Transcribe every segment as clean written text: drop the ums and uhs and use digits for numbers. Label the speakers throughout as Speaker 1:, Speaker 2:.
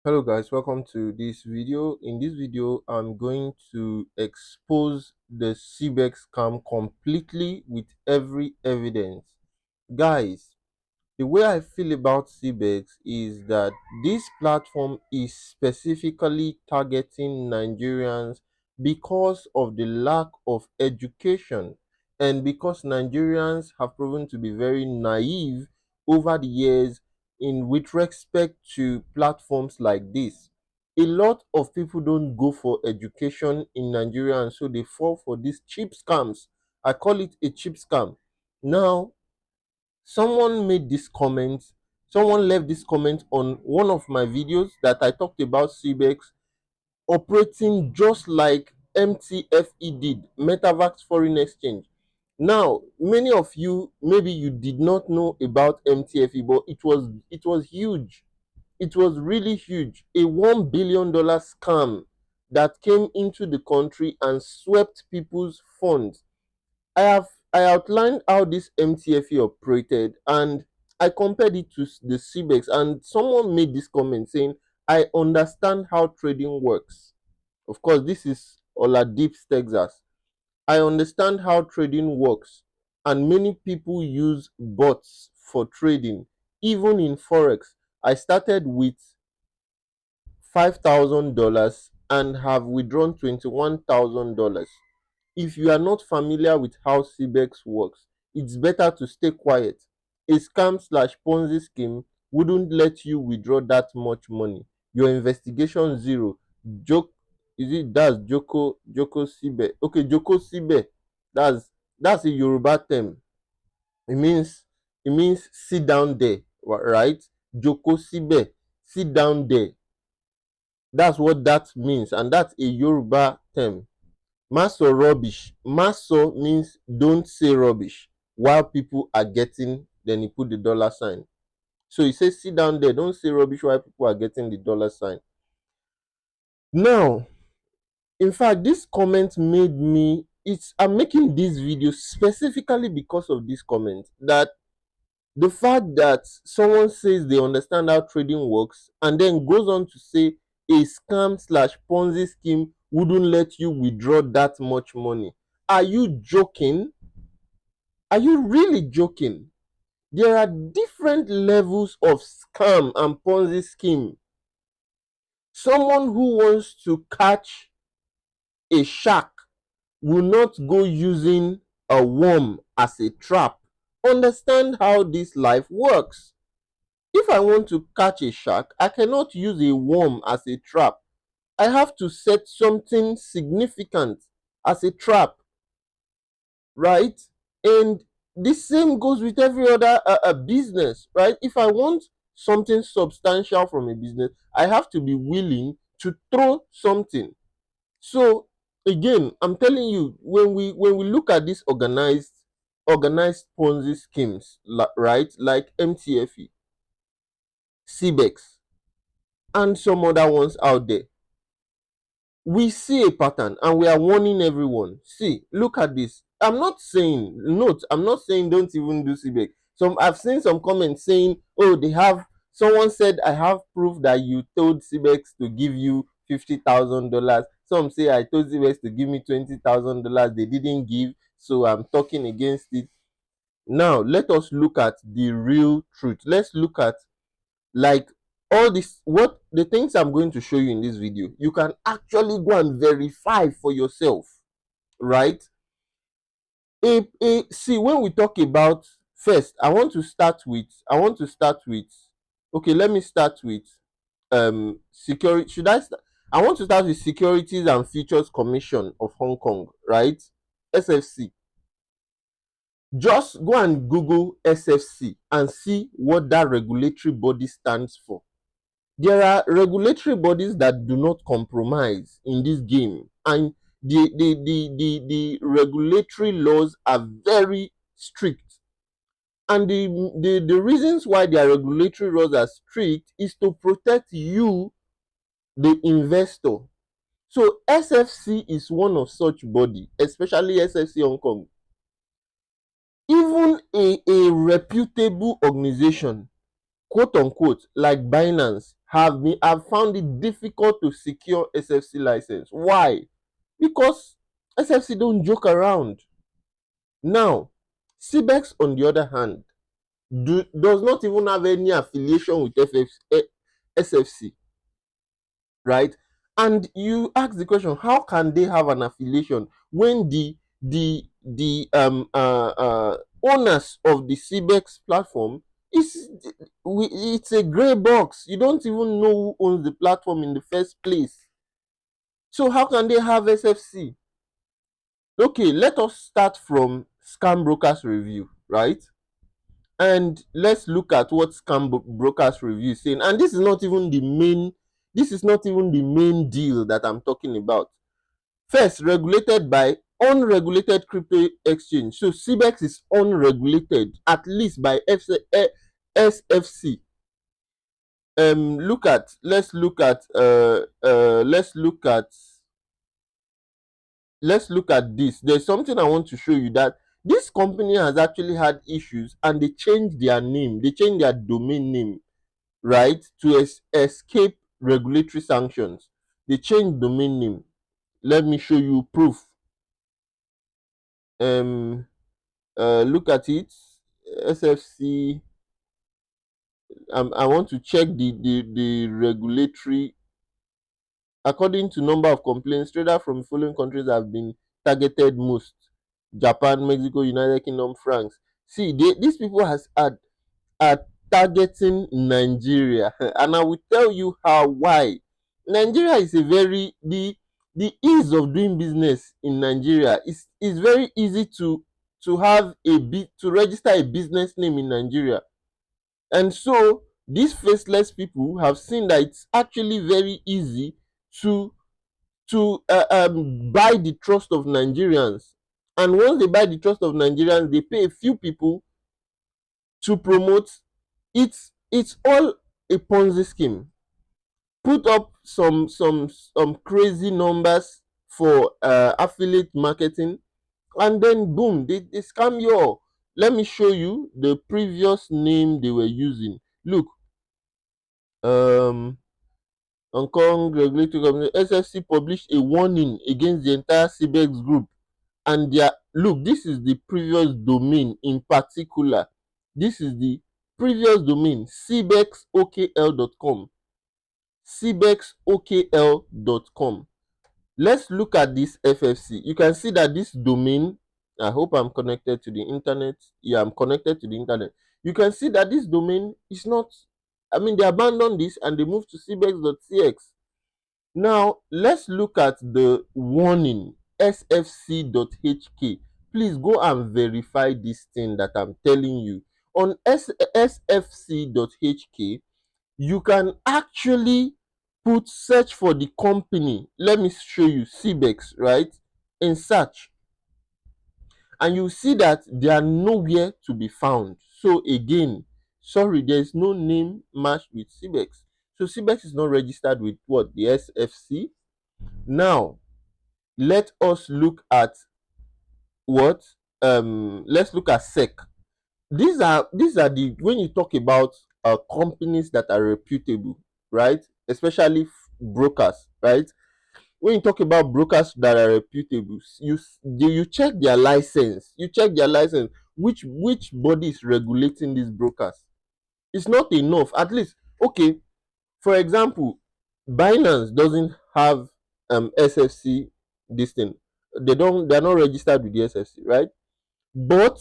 Speaker 1: Hello guys, welcome to this video. In this video, I'm going to expose the CBEX scam completely with every evidence. Guys, the way I feel about CBEX is that this platform is specifically targeting Nigerians because of the lack of education and because Nigerians have proven to be very naive over the years in with respect to platforms like this. A lot of people don't go for education in Nigeria and so they fall for these cheap scams. I call it a cheap scam. Now, someone made this comment, someone left this comment on one of my videos that I talked about CBEX operating just like MTFE did, Metaverse Foreign Exchange. Now, many of you maybe you did not know about MTFE, but it was huge. It was really huge. A $1 billion scam that came into the country and swept people's funds. I outlined how this MTFE operated and I compared it to the CBEX, and someone made this comment saying, I understand how trading works. Of course, this is Oladips, Texas. I understand how trading works, and many people use bots for trading, even in Forex. I started with $5,000 and have withdrawn $21,000. If you are not familiar with how CBEX works, it's better to stay quiet. A scam slash Ponzi scheme wouldn't let you withdraw that much money. Your investigation zero. Joke is it that's Joko Sibe. Okay, Joko Sibe. That's a Yoruba term. It means sit down there, right? Joko Sibe, sit down there. That's what that means, and that's a Yoruba term. Maso rubbish. Maso means don't say rubbish while people are getting, then he put the dollar sign. So he says, sit down there, don't say rubbish while people are getting the dollar sign. Now, in fact, this comment made me, I'm making this video specifically because of this comment. That the fact that someone says they understand how trading works and then goes on to say a scam slash Ponzi scheme wouldn't let you withdraw that much money. Are you joking? Are you really joking? There are different levels of scam and Ponzi scheme. Someone who wants to catch a shark will not go using a worm as a trap. Understand how this life works. If I want to catch a shark, I cannot use a worm as a trap. I have to set something significant as a trap, right? And the same goes with every other business, right? If I want something substantial from a business, I have to be willing to throw something. So again, I'm telling you, when we look at these organized Ponzi schemes, right, like MTFE, CBEX, and some other ones out there, we see a pattern and we are warning everyone. See, look at this. I'm not saying don't even do CBEX. I've seen some comments saying, oh, someone said I have proof that you told CBEX to give you $50,000. Some say I told CBEX to give me $20,000. They didn't give, so I'm talking against it. Now let us look at the real truth. Let's look at, like, all this, what the things I'm going to show you in this video, you can actually go and verify for yourself, right? See, when we talk about, first I want to start with okay, let me start with security. I want to start with Securities and Futures Commission of Hong Kong, right? SFC. Just go and Google SFC and see what that regulatory body stands for. There are regulatory bodies that do not compromise in this game, and the regulatory laws are very strict. And the reasons why their regulatory laws are strict is to protect you, the investor. So SFC is one of such body, especially SFC Hong Kong. Even a reputable organization, quote unquote, like Binance, have found it difficult to secure SFC license. Why? Because SFC don't joke around. Now, CBEX on the other hand does not even have any affiliation with SFC, right? And you ask the question, how can they have an affiliation when the owners of the CBEX platform is it's a gray box. You don't even know who owns the platform in the first place. So how can they have SFC? Okay, let us start from Scam Brokers Review, right? And let's look at what Brokers Review is saying. And this is not even the main. This is not even the main deal that I'm talking about. First, regulated by unregulated crypto exchange. So CBEX is unregulated, at least by SFC. Let's look at this. There's something I want to show you, that this company has actually had issues and they changed their name. They changed their domain name, right, to escape regulatory sanctions. They changed domain name. Let me show you proof. Look at it. SFC. I want to check the regulatory. According to number of complaints, traders from the following countries have been targeted most: Japan, Mexico, United Kingdom, France. See, these people are targeting Nigeria, and I will tell you how. Why? Nigeria is a very the ease of doing business in Nigeria is very easy to have to register a business name in Nigeria. And so these faceless people have seen that it's actually very easy to buy the trust of Nigerians. And once they buy the trust of Nigerians, they pay a few people to promote. It's all a Ponzi scheme. Put up some crazy numbers for affiliate marketing, and then boom, they scam you all. Let me show you the previous name they were using. Look, um Hong Kong Regulatory Commission SFC published a warning against the entire CBEX group. And their look, this is the previous domain in particular. This is the previous domain, cbexokl.com. cbexokl.com. Let's look at this FFC. You can see that this domain, I hope I'm connected to the internet. Yeah, I'm connected to the internet. You can see that this domain is not, I mean, they abandoned this and they moved to cbex.cx. Now, let's look at the warning, sfc.hk. Please go and verify this thing that I'm telling you. On sfc.hk, you can actually search for the company. Let me show you CBEX, right? In search. And you see that they are nowhere to be found. So again, sorry, there's no name matched with CBEX. So CBEX is not registered with what? The SFC. Now, let us look at what? Let's look at SEC. These are the, when you talk about companies that are reputable, right? Especially brokers, right? When you talk about brokers that are reputable, you check their license. You check their license. Which body is regulating these brokers? It's not enough. At least, okay, for example, Binance doesn't have SFC this thing. They're not registered with the SFC, right? But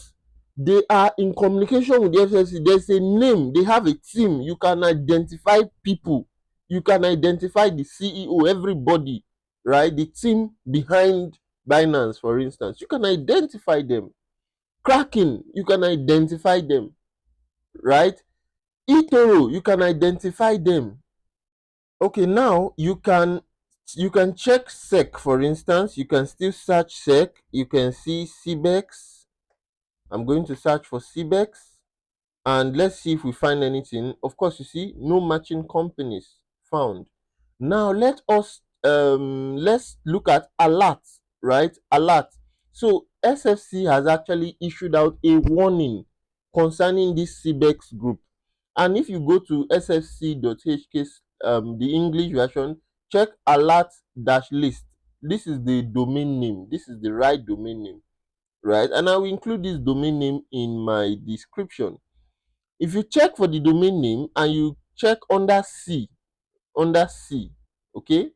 Speaker 1: they are in communication with the FCC. There's a name, they have a team. You can identify people, you can identify the CEO, everybody, right? The team behind Binance, for instance, you can identify them. Kraken, you can identify them, right? eToro, you can identify them. Okay, now you can check SEC, for instance. You can still search SEC. You can see CBEX. I'm going to search for CBEX, and let's see if we find anything. Of course, you see no matching companies found. Now let's look at alert, right? Alert. So SFC has actually issued out a warning concerning this CBEX group. And if you go to sfc.hk the English version, check alert dash list. This is the domain name. This is the right domain name, right? And I will include this domain name in my description. If you check for the domain name and you check under C, okay,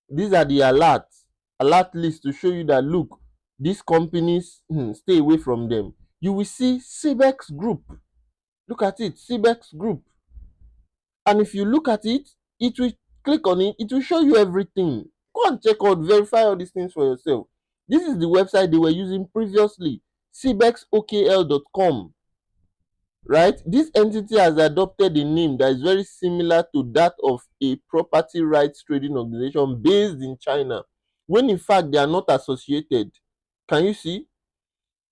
Speaker 1: these are the alert list to show you that look, these companies, stay away from them. You will see CBEX group. Look at it, CBEX group. And if you look at it, it will click on it, it will show you everything. Go and check out, verify all these things for yourself. This is the website they were using previously, cbexokl.com. Right? This entity has adopted a name that is very similar to that of a property rights trading organization based in China, when in fact they are not associated. Can you see?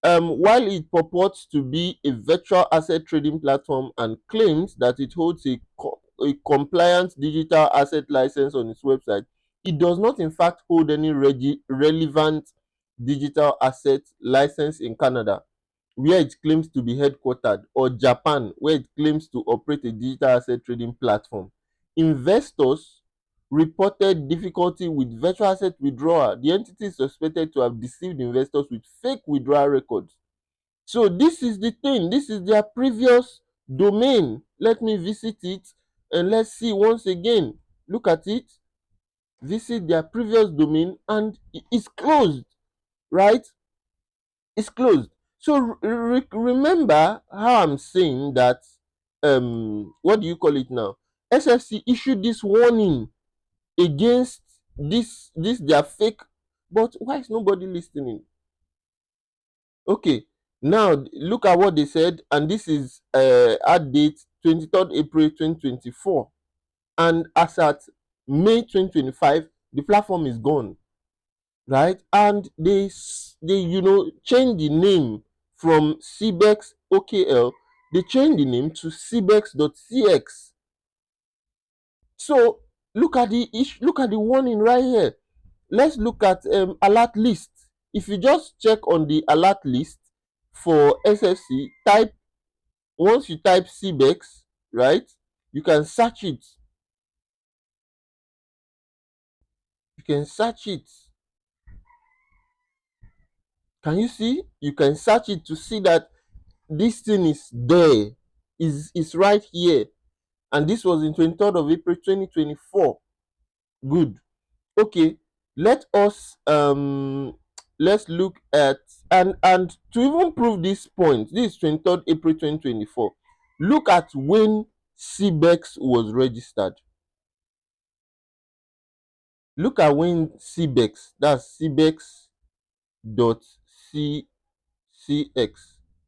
Speaker 1: While it purports to be a virtual asset trading platform and claims that it holds a compliant digital asset license on its website, it does not in fact hold any relevant digital asset license in Canada, where it claims to be headquartered, or Japan, where it claims to operate a digital asset trading platform. Investors reported difficulty with virtual asset withdrawal. The entity is suspected to have deceived investors with fake withdrawal records. So this is the thing. This is their previous domain. Let me visit it and let's see once again. Look at it. Visit their previous domain and it's closed, right? It's closed. So remember how I'm saying that what do you call it now? SFC issued this warning against this their fake, but why is nobody listening? Okay, now look at what they said, and this is at date 23rd April 2024, and as at May 2025 the platform is gone, right? And they change the name from CBEX OKL. They change the name to CBEX.cx. So look at the warning right here. Let's look at alert list. If you just check on the alert list for SFC, once you type CBEX, right, you can search it. You can search it. Can you see? You can search it to see that this thing is there, is right here, and this was in 23rd of April 2024. Good. Okay, let us let's look at, and to even prove this point, this is 23rd April 2024. Look at when CBEX was registered. Look at when CBEX, that's CBEX.cx.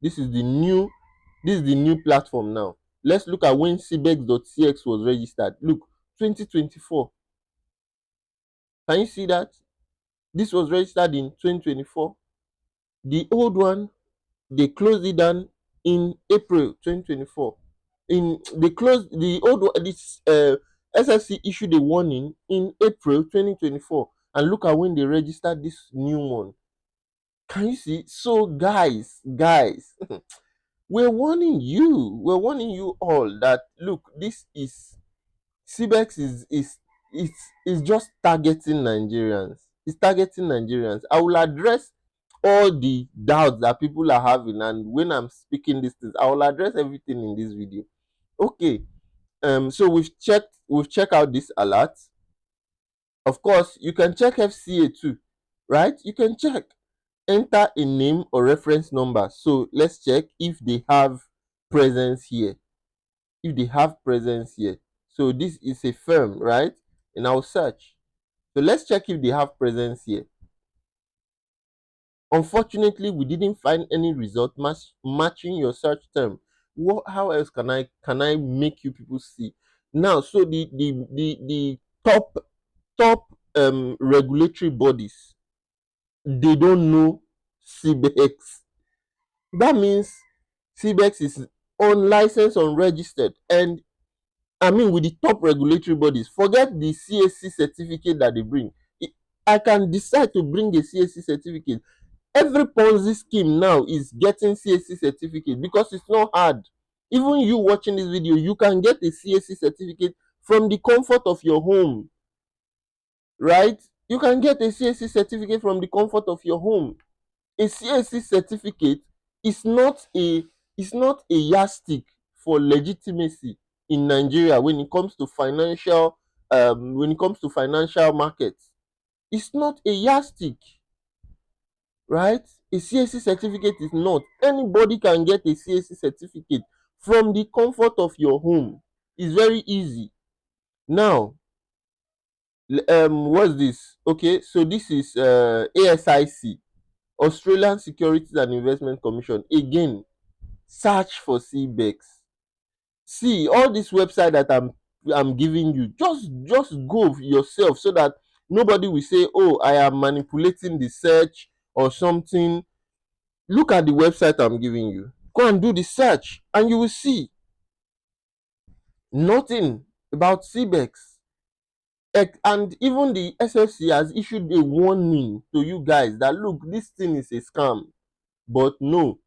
Speaker 1: This is the new platform now. Let's look at when CBEX.cx was registered. Look, 2024. Can you see that? This was registered in 2024. The old one, they closed it down in April 2024. They closed the old one. This SFC issued a warning in April 2024, and look at when they registered this new one. Can you see? So guys, we're warning you all that look, this is CBEX is just targeting Nigerians. It's targeting Nigerians. I will address all the doubts that people are having, and when I'm speaking these things, I will address everything in this video. Okay. So we've checked out this alert. Of course, you can check FCA too, right? You can check, enter a name or reference number. So let's check if they have presence here. If they have presence here. So this is a firm, right? And I'll search. So let's check if they have presence here. Unfortunately, we didn't find any result matching your search term. How else can I make you people see? Now, so the top regulatory bodies, they don't know CBEX. That means CBEX is unlicensed, unregistered, and I mean, with the top regulatory bodies, forget the CAC certificate that they bring. I can decide to bring a CAC certificate. Every Ponzi scheme now is getting CAC certificate because it's not hard. Even you watching this video, you can get a CAC certificate from the comfort of your home, right? You can get a CAC certificate from the comfort of your home. A CAC certificate is not a yardstick for legitimacy in Nigeria when it comes to financial markets. It's not a yardstick, right? A CAC certificate is not. Anybody can get a CAC certificate from the comfort of your home. It's very easy. Now, what's this? Okay, so this is ASIC, Australian Securities and Investment Commission. Again, search for CBEX. See all this website that I'm giving you. Just go yourself so that nobody will say, "Oh, I am manipulating the search or something." Look at the website I'm giving you. Go and do the search, and you will see nothing about CBEX. And even the SFC has issued a warning to you guys that look, this thing is a scam. But no,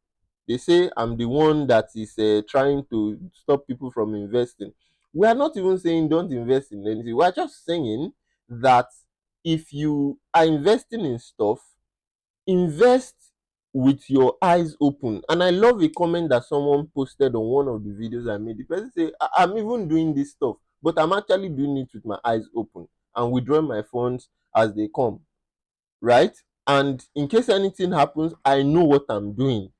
Speaker 1: they say I'm the one that is trying to stop people from investing. We are not even saying don't invest in anything. We are just saying that if you are investing in stuff, invest with your eyes open. And I love a comment that someone posted on one of the videos I made. The person say, I'm even doing this stuff, but I'm actually doing it with my eyes open and withdrawing my funds as they come, right? And in case anything happens, I know what I'm doing.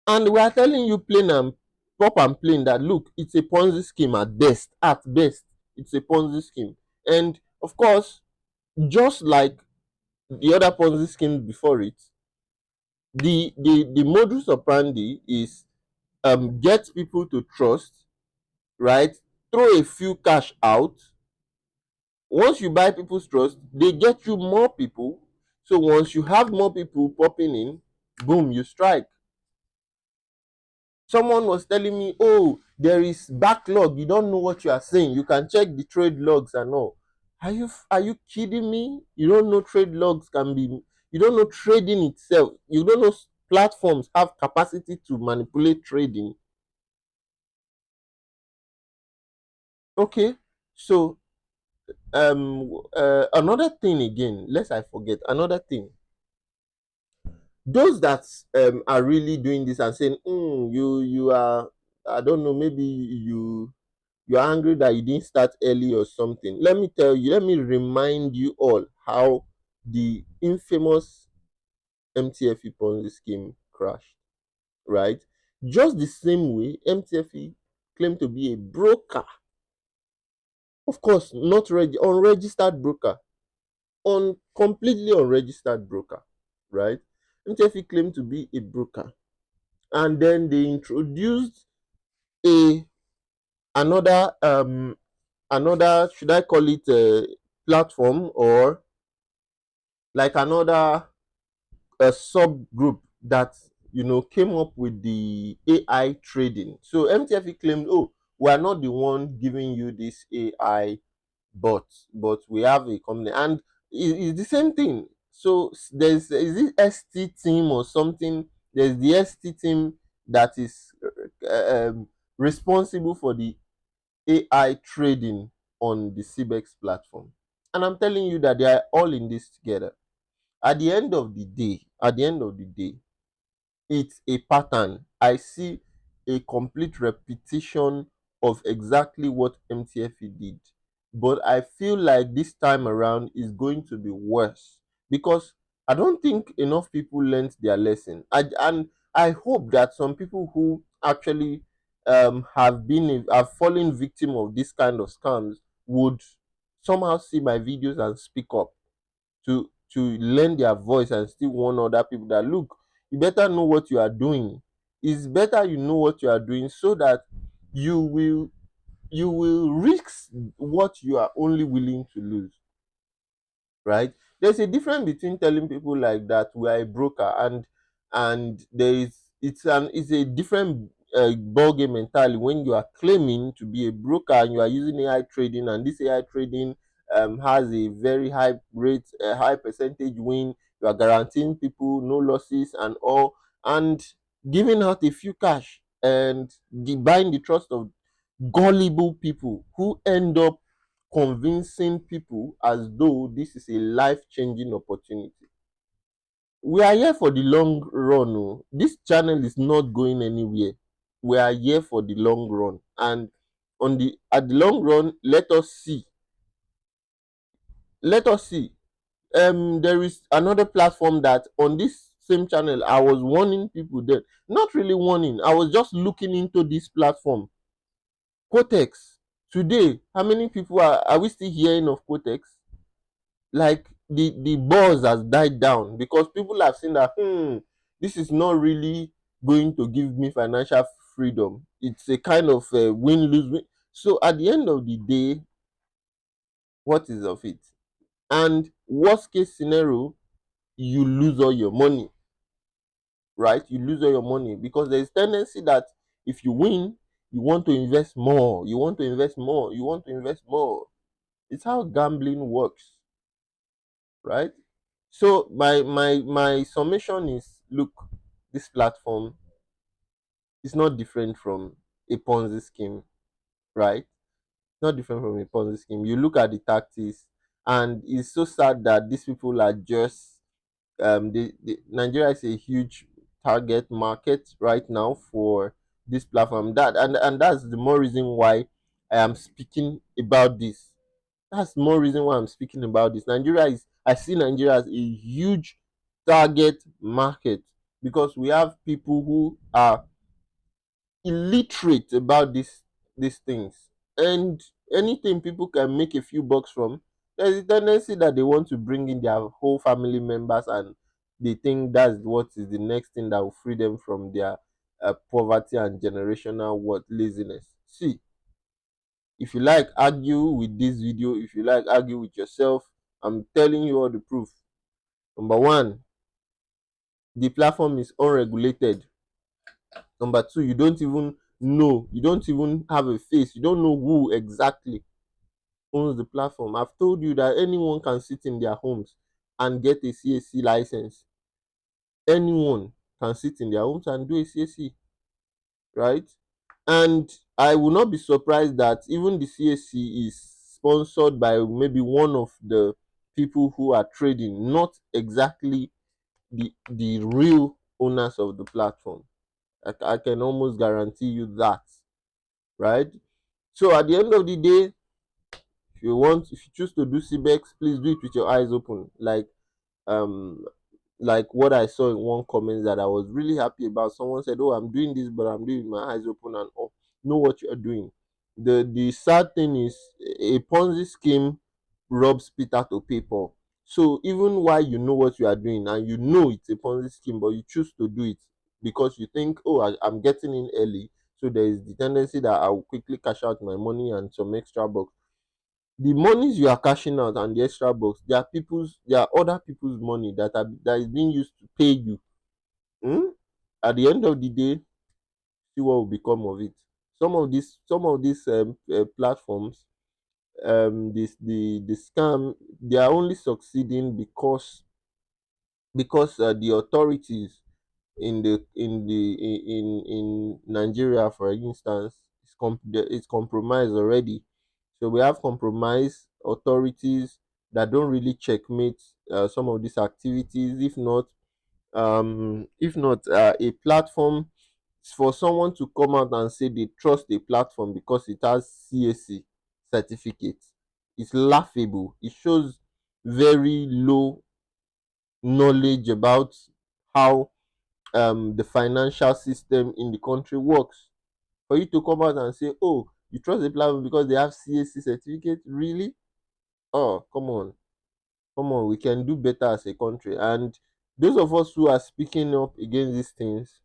Speaker 1: And we are telling you plain and pop and plain that look, it's a Ponzi scheme at best. At best, it's a Ponzi scheme. And of course, just like the other Ponzi scheme before it, the modus operandi is get people to trust, right? Throw a few cash out. Once you buy people's trust, they get you more people. So once you have more people popping in, boom, you strike. Someone was telling me, oh, there is backlog, you don't know what you are saying, you can check the trade logs and all. Are you kidding me? You don't know trade logs can be, you don't know trading itself, you don't know platforms have capacity to manipulate trading. Okay, so another thing again, lest I forget, another thing, those that are really doing this and saying, you are, I don't know, maybe you're angry that you didn't start early or something. Let me tell you, let me remind you all how the infamous MTFE Ponzi scheme crashed, right? Just the same way MTFE claimed to be a broker. Of course, not unregistered broker, completely unregistered broker, right? MTFE claimed to be a broker. And then they introduced a another, should I call it a platform, or like another a subgroup that came up with the AI trading. So MTFE claimed, oh, we are not the one giving you this AI bot, but we have a company, and it's the same thing. So there's, is it ST team or something? There's the ST team that is responsible for the AI trading on the CBEX platform. And I'm telling you that they are all in this together. At the end of the day, it's a pattern. I see a complete repetition of exactly what MTFE did. But I feel like this time around is going to be worse because I don't think enough people learned their lesson. And I hope that some people who actually have fallen victim of this kind of scams would somehow see my videos and speak up to lend their voice and still warn other people that look, you better know what you are doing. It's better you know what you are doing so that you will risk what you are only willing to lose, right? There's a difference between telling people like that we are a broker, and there is, it's a different ball game entirely when you are claiming to be a broker and you are using AI trading, and this AI trading has a very high rate, a high percentage win. You are guaranteeing people no losses and all, and giving out a few cash and buying the trust of gullible people who end up convincing people as though this is a life-changing opportunity. We are here for the long run. Oh. This channel is not going anywhere. We are here for the long run, and at the long run, let us see. Let us see. There is another platform that on this same channel I was warning people then. Not really warning. I was just looking into this platform. Quotex. Today, how many people are we still hearing of Quotex? Like the buzz has died down because people have seen that this is not really going to give me financial freedom. It's a kind of win lose win. So at the end of the day, what is of it? And worst case scenario, you lose all your money, right? You lose all your money because there is tendency that if you win, you want to invest more, you want to invest more, you want to invest more. It's how gambling works, right? So my summation is, look, this platform is not different from a Ponzi scheme, right? Not different from a Ponzi scheme. You look at the tactics, and it's so sad that these people are just Nigeria is a huge target market right now for this platform. And that's the more reason why I am speaking about this. That's more reason why I'm speaking about this. I see Nigeria as a huge target market because we have people who are illiterate about these things, and anything people can make a few bucks from, there's a tendency that they want to bring in their whole family members, and they think that's what is the next thing that will free them from their poverty and generational what laziness. See, if you like argue with this video, if you like argue with yourself, I'm telling you all the proof. Number one, the platform is unregulated. Number two, you don't even know, you don't even have a face, you don't know who exactly owns the platform. I've told you that anyone can sit in their homes and get a CAC license. Anyone can sit in their homes and do a CAC, right? And I will not be surprised that even the CAC is sponsored by maybe one of the people who are trading, not exactly the real owners of the platform. I can almost guarantee you that, right? So at the end of the day, if you choose to do CBEX, please do it with your eyes open. Um, like what I saw in one comment that I was really happy about. Someone said, "Oh, I'm doing this, but I'm doing it with my eyes open and all." Know what you are doing. The sad thing is, a Ponzi scheme robs Peter to pay Paul. So even while you know what you are doing and you know it's a Ponzi scheme, but you choose to do it because you think, "Oh, I'm getting in early, so there is the tendency that I will quickly cash out my money and some extra bucks." The monies you are cashing out and the extra bucks, they are other people's money that is being used to pay you. Hmm? At the end of the day, see what will become of it. Some of these platforms, the scam, they are only succeeding because the authorities in Nigeria, for instance, it's compromised already. So we have compromised authorities that don't really checkmate some of these activities. If not a platform, for someone to come out and say they trust a platform because it has CAC certificate, it's laughable. It shows very low knowledge about how the financial system in the country works. For you to come out and say, "Oh, you trust the platform because they have CAC certificate," really? Oh, come on, come on. We can do better as a country. And those of us who are speaking up against these things,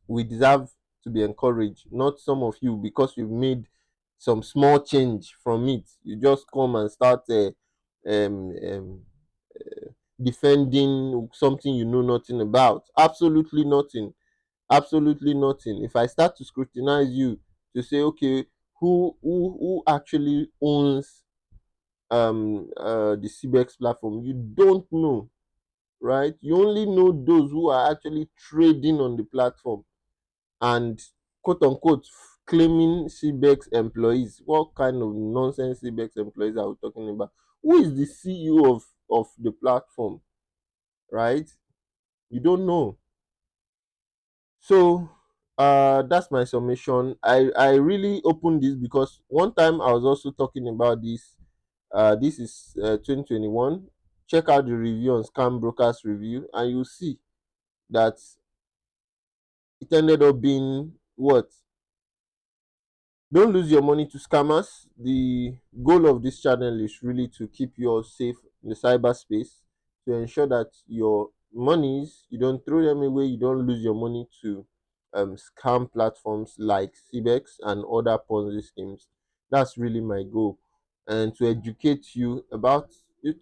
Speaker 1: we deserve to be encouraged. Not some of you, because you've made some small change from it. You just come and start um, um, defending something you know nothing about. Absolutely nothing. Absolutely nothing. If I start to scrutinize you to say, okay, who actually owns the CBEX platform, you don't know, right? You only know those who are actually trading on the platform and quote unquote claiming CBEX employees. What kind of nonsense CBEX employees are we talking about? Who is the CEO of the platform, right? You don't know. So that's my summation. I really opened this because one time I was also talking about this. This is 2021. Check out the review on Scam Brokers Review, and you'll see that it ended up being what? Don't lose your money to scammers. The goal of this channel is really to keep you all safe in the cyberspace, to ensure that your monies, you don't throw them away, you don't lose your money to scam platforms like CBEX and other Ponzi schemes. That's really my goal, and to educate you about,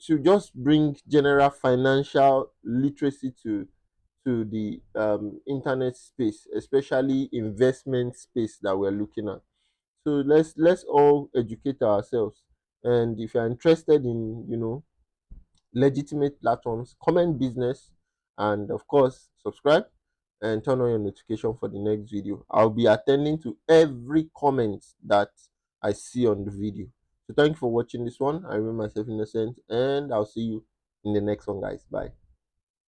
Speaker 1: to just bring general financial literacy to the internet space, especially investment space that we're looking at. So let's all educate ourselves. And if you're interested in, legitimate platforms, comment business, and of course subscribe and turn on your notification for the next video. I'll be attending to every comment that I see on the video. So thank you for watching this one. I remain myself innocent, and I'll see you in the next one, guys. Bye.